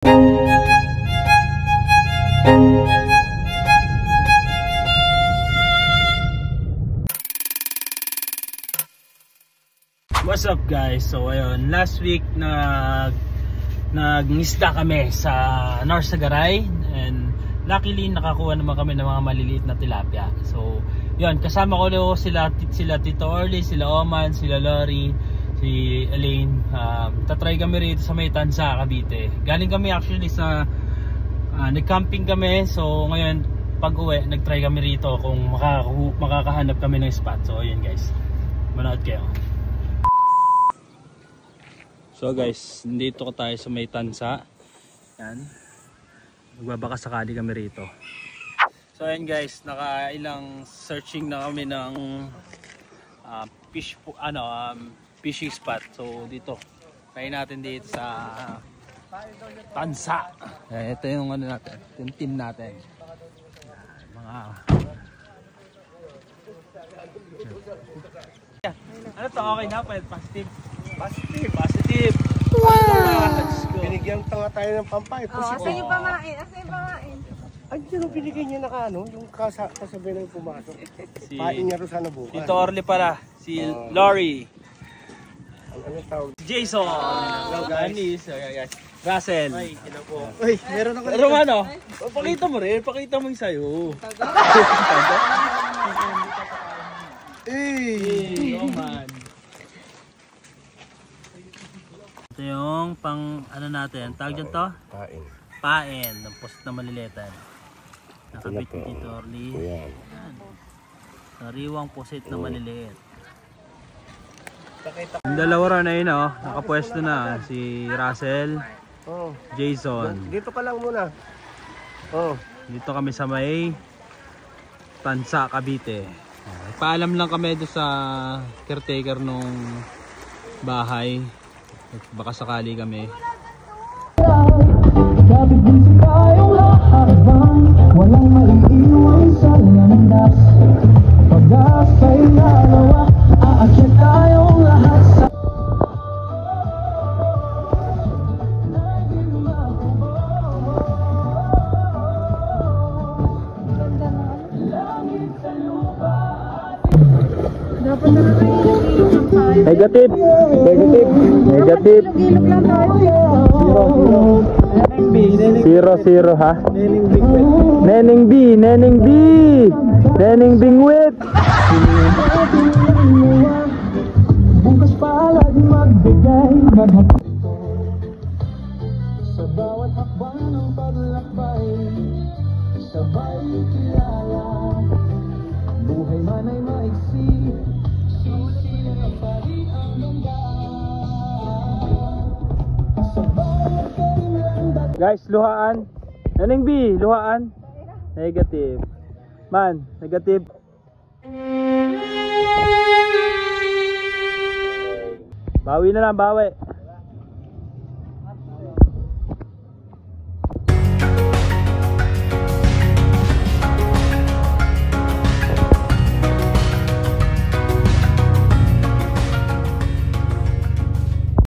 What's up guys? So ayun, last week nag-ngisda kami sa North Sagaray and luckily nakakuha naman kami ng mga maliliit na tilapia. So yun, kasama ko sila Tito Orly, sila Oman, sila Lori, si Elaine. Tatry kami rito sa may Tansa, Cavite. Galing kami actually sa nag-camping kami. So ngayon pag uwi, nag-try kami rito kung makakahanap kami ng spot. So ayun guys, manood kayo. So guys, dito tayo sa may Tansa. Yan. Magbabaka sakali kami rito. So ayun guys, nakailang searching na kami ng fishing spot. So dito, try natin dito sa Tansa. Ito yung ano natin, yung team natin. Mga ano to, okay na pa, positive. Positive. Wow! Binigyan pa nga tayo ng pampay. Asa yung pamain? Ay, yun binigay niya na yung kasabay na yung pumasok. Pain niya rin sana bukas. Tito Orly pala, si Lori. Ano tawag? Jason. Hello guys. Russell. Ay, sila po. Uy, meron ako. Pero ano, pakita mo rin, pakita mo yung sayo. Oh man. Ito yung pang ano natin, tawag dyan to? Pain. Pain, ng post na malilitan. Nakabit ni Tito Orly. Ayan. Sariwang posit na maliliit. Yung dalawa na yun nakapwesto na. Si Russell, Jason. Dito ka lang muna. Dito kami sa may Tansa, Cavite. Paalam lang kami doon sa caretaker nung bahay. Baka sakali kami. Walang maiiwan sa landas. Pag-asa'y nalawa, aakyat tayong lahat sa dapat na kayo ilog tayo. Negative. Ilog lang tayo. Zero ha? Neneng B. Neneng Bingwit. Bukas palagi magbigay sa bawat hakbang ng paglakbay, sabay kilala. Buhay man ay maiksi, susi na pari ang lungga. Sa bawat kailangan. Guys, luhaan. Neneng B, luhaan. Negative. Man, negative. Bawi na lang, bawi.